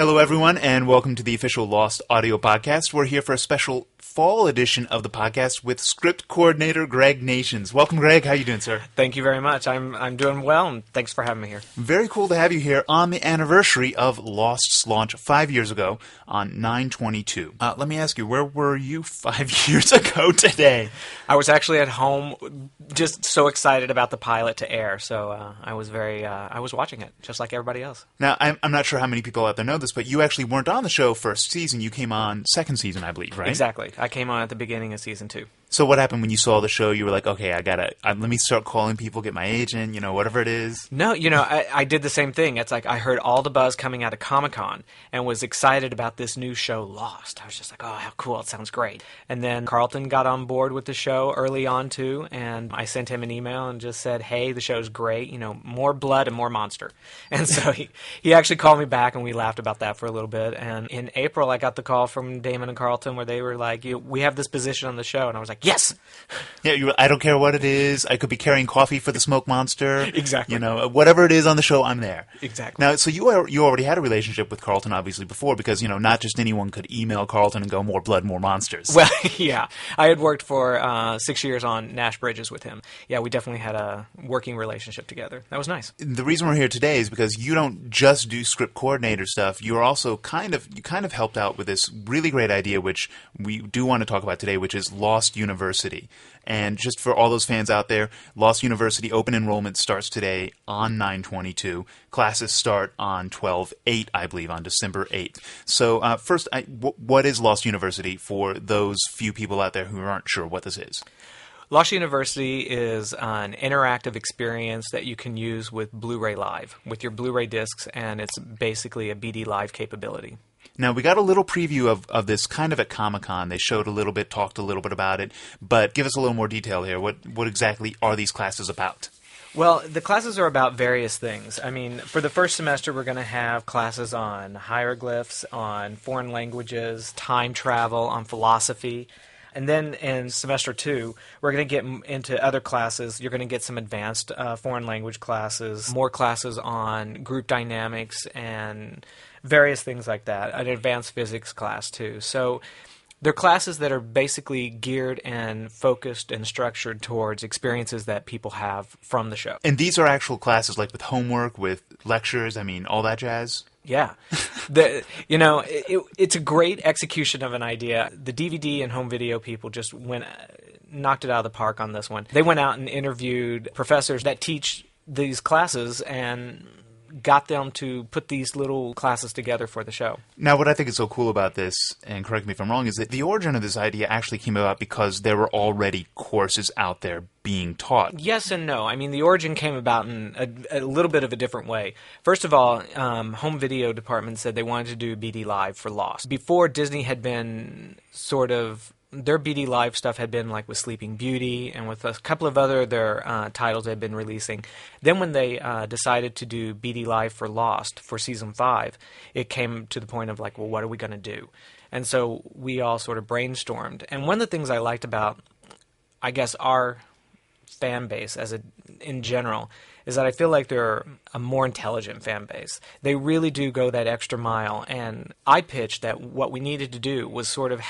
Hello, everyone, and welcome to the official Lost audio podcast. We're here for a special fall edition of the podcast with script coordinator Greg Nations. Welcome, Greg. How you doing, sir? Thank you very much. I'm doing well, and thanks for having me here. Very cool to have you here on the anniversary of Lost's launch 5 years ago on 9/22. Let me ask you, where were you 5 years ago today? I was actually at home, just so excited about the pilot to air. So I was I was watching it just like everybody else. Now, I'm not sure how many people out there know this, but you actually weren't on the show first season. You came on second season, I believe, right? Exactly. I came on at the beginning of season 2. So what happened when you saw the show? You were like, okay, let me start calling people, get my agent, whatever it is. No, I did the same thing. It's like I heard all the buzz coming out of Comic-Con and was excited about this new show, Lost. I was just like, oh, how cool. It sounds great. And then Carlton got on board with the show early on, too, and I sent him an email and just said, hey, the show's great, more blood and more monster. And so he actually called me back, and we laughed about that for a little bit. And in April, I got the call from Damon and Carlton where they were like, we have this position on the show. And I was like, yes! Yeah, I don't care what it is. I could be carrying coffee for the smoke monster. Exactly. Whatever it is on the show, I'm there. Exactly. Now, so you already had a relationship with Carlton, obviously, before, because, not just anyone could email Carlton and go, more blood, more monsters. Well, yeah. I had worked for 6 years on Nash Bridges with him. Yeah, we definitely had a working relationship together. That was nice. The reason we're here today is because you don't just do script coordinator stuff. You're also you kind of helped out with this really great idea, which we do want to talk about today, which is Lost University. And just for all those fans out there, Lost University open enrollment starts today on 9/22. Classes start on 12/8, I believe, on December 8th. So first, what is Lost University for those few people out there who aren't sure what this is? Lost University is an interactive experience that you can use with Blu-ray Live, with your Blu-ray discs, and it's basically a BD Live capability. Now, we got a little preview of this kind of at Comic-Con. They showed a little bit, talked a little bit about it, but give us a little more detail here. What exactly are these classes about? Well, the classes are about various things. I mean, for the first semester, we're going to have classes on hieroglyphs, on foreign languages, time travel, on philosophy. And then in semester 2, we're going to get into other classes. You're going to get some advanced foreign language classes, more classes on group dynamics and various things like that, an advanced physics class too. So they're classes that are basically geared and focused and structured towards experiences that people have from the show. And these are actual classes, like with homework, with lectures, all that jazz? Yeah. It's a great execution of an idea. The DVD and home video people just knocked it out of the park on this one. They went out and interviewed professors that teach these classes and got them to put these little classes together for the show. Now, what I think is so cool about this, and correct me if I'm wrong, is that the origin of this idea actually came about because there were already courses out there being taught. Yes and no. I mean, the origin came about in a little bit of a different way. First of all, home video department said they wanted to do BD Live for Lost. Before, Disney had been their BD Live stuff had been like with Sleeping Beauty and with a couple of other their titles they had been releasing. Then when they decided to do BD Live for Lost for Season 5, it came to the point of like, well, what are we going to do? And so we all sort of brainstormed. And one of the things I liked about, I guess, our fan base in general is that I feel like they're a more intelligent fan base. They really do go that extra mile, and I pitched that what we needed to do was sort of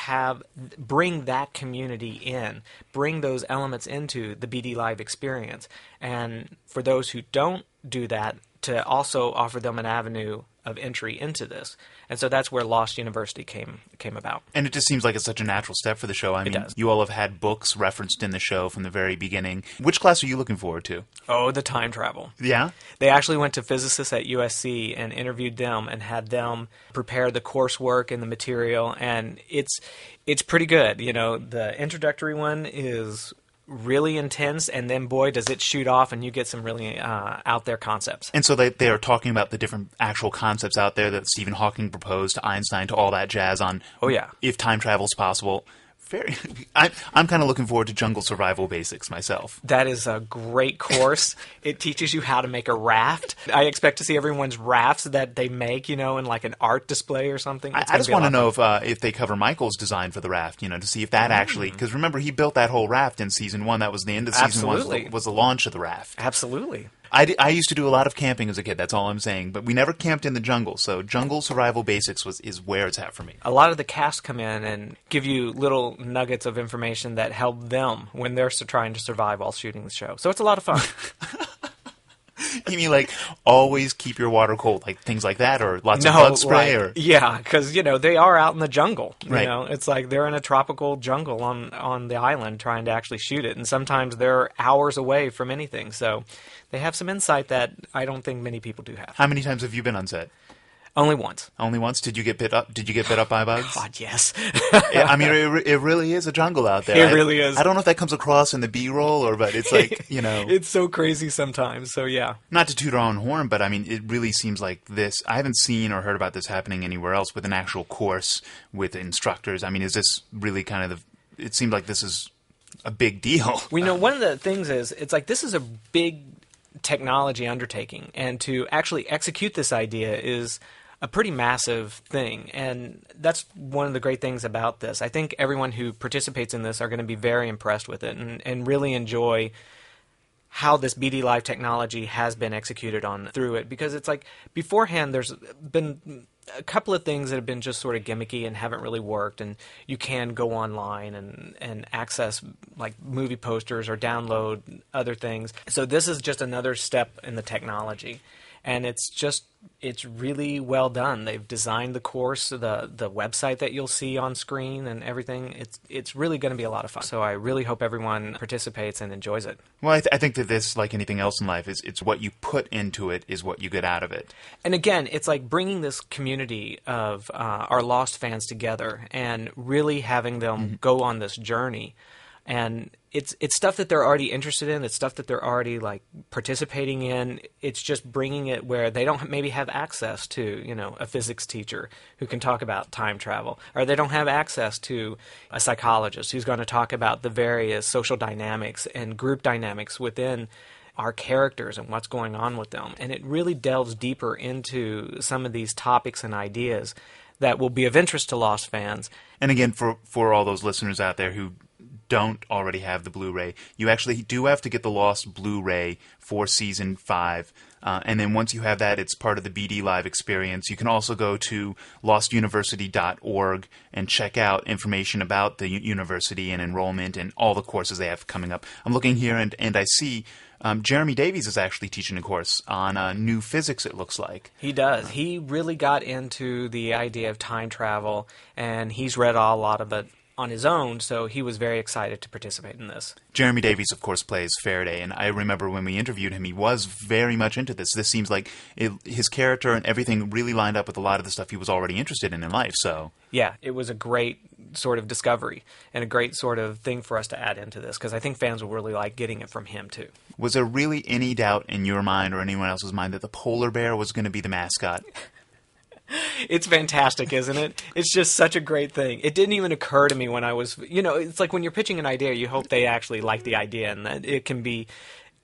bring that community in, bring those elements into the BD Live experience, and for those who don't do that, to also offer them an avenue of entry into this. And so that's where Lost University came about. And it just seems like it's such a natural step for the show. It does. You all have had books referenced in the show from the very beginning. Which class are you looking forward to? Oh, the time travel. Yeah? They actually went to physicists at USC and interviewed them and had them prepare the coursework and the material, and it's pretty good. The introductory one is really intense, and then boy does it shoot off and you get some really out there concepts. And so they are talking about the different actual concepts out there that Stephen Hawking proposed to Einstein, to all that jazz on if time travel is possible. I'm kind of looking forward to jungle survival basics myself. That is a great course. It teaches you how to make a raft. I expect to see everyone's rafts that they make, in like an art display or something. I just want to know if they cover Michael's design for the raft, to see if that actually, because remember he built that whole raft in season 1. That was the end of season 1 was the launch of the raft. Absolutely. I used to do a lot of camping as a kid. That's all I'm saying. But we never camped in the jungle. So jungle survival basics is where it's at for me. A lot of the cast come in and give you little nuggets of information that help them when they're trying to survive while shooting the show. So it's a lot of fun. You mean like always keep your water cold, like things like that, or lots of bug spray, or yeah, because they are out in the jungle. You Right. know, it's like they're in a tropical jungle on the island trying to actually shoot it, and sometimes they're hours away from anything. So they have some insight that I don't think many people do have. How many times have you been on set? Only once. Only once? Did you get bit up? Did you get bit up by bugs? God, yes. I mean, it really is a jungle out there. It really is. I don't know if that comes across in the B-roll, but it's like, It's so crazy sometimes. So yeah. Not to toot our own horn, but I mean, it really seems like this. I haven't seen or heard about this happening anywhere else with an actual course with instructors. I mean, is this really kind of it seems like this is a big deal. Well, one of the things is, it's like this is a big technology undertaking, and to actually execute this idea is a pretty massive thing, and that's one of the great things about this. I think everyone who participates in this are going to be very impressed with it and really enjoy how this BD Live technology has been executed on through it, because it's like beforehand there's been a couple of things that have been just sort of gimmicky and haven't really worked, and you can go online and access like movie posters or download other things. So this is just another step in the technology. And it's really well done. They've designed the course, the website that you'll see on screen and everything. It's really going to be a lot of fun. So I really hope everyone participates and enjoys it. Well, I think that this, like anything else in life, it's what you put into it is what you get out of it. And again, it's like bringing this community of our Lost fans together and really having them go on this journey. And it's stuff that they're already interested in. It's stuff that they're already like participating in. It's just bringing it where they don't maybe have access to, a physics teacher who can talk about time travel, or they don't have access to a psychologist who's going to talk about the various social dynamics and group dynamics within our characters and what's going on with them. And it really delves deeper into some of these topics and ideas that will be of interest to Lost fans. And again, for all those listeners out there who don't already have the Blu-ray, you actually do have to get the Lost Blu-ray for Season 5. And then once you have that, it's part of the BD Live experience. You can also go to lostuniversity.org and check out information about the university and enrollment and all the courses they have coming up. I'm looking here, and I see Jeremy Davies is actually teaching a course on new physics, it looks like. He does. He really got into the idea of time travel, and he's read a lot of it on his own, so he was very excited to participate in this. Jeremy Davies, of course, plays Faraday, and I remember when we interviewed him, he was very much into this. This seems like his character and everything really lined up with a lot of the stuff he was already interested in life, so... Yeah, it was a great sort of discovery and a great sort of thing for us to add into this, because I think fans will really like getting it from him, too. Was there really any doubt in your mind or anyone else's mind that the polar bear was going to be the mascot? It's fantastic, isn't it? It's just such a great thing. It didn't even occur to me when I was, it's like when you're pitching an idea, you hope they actually like the idea and that it can be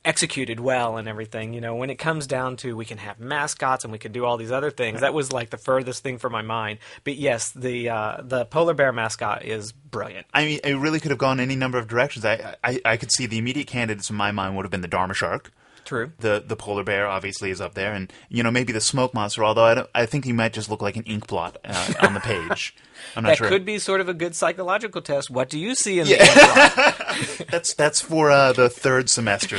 executed well and everything. When it comes down to we can have mascots and we can do all these other things, that was like the furthest thing from my mind. But yes, the polar bear mascot is brilliant. I mean, it really could have gone any number of directions. I could see the immediate candidates in my mind would have been the Dharma shark. True. The polar bear obviously is up there, and maybe the smoke monster. Although I think he might just look like an ink blot on the page. I'm not sure. That could be sort of a good psychological test. What do you see in the ink blot? That's for the third semester.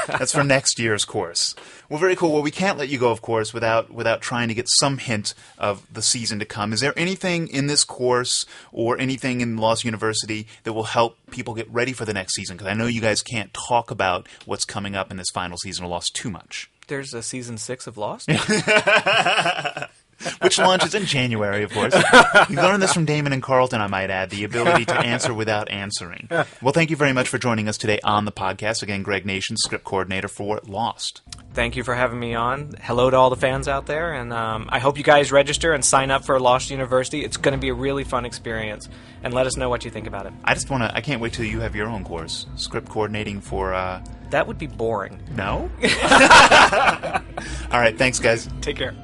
That's for next year's course. Well, very cool. Well, we can't let you go, of course, without trying to get some hint of the season to come. Is there anything in this course or anything in Lost University that will help people get ready for the next season? Because I know you guys can't talk about what's coming up in this final season of Lost too much. There's a season 6 of Lost? Which launches in January, of course. You learned this from Damon and Carlton, I might add, the ability to answer without answering. Well, thank you very much for joining us today on the podcast. Again, Greg Nation, script coordinator for Lost. Thank you for having me on. Hello to all the fans out there, and I hope you guys register and sign up for Lost University. It's going to be a really fun experience, and let us know what you think about it. I can't wait till you have your own course, script coordinating for... That would be boring. No? All right, thanks, guys. Take care.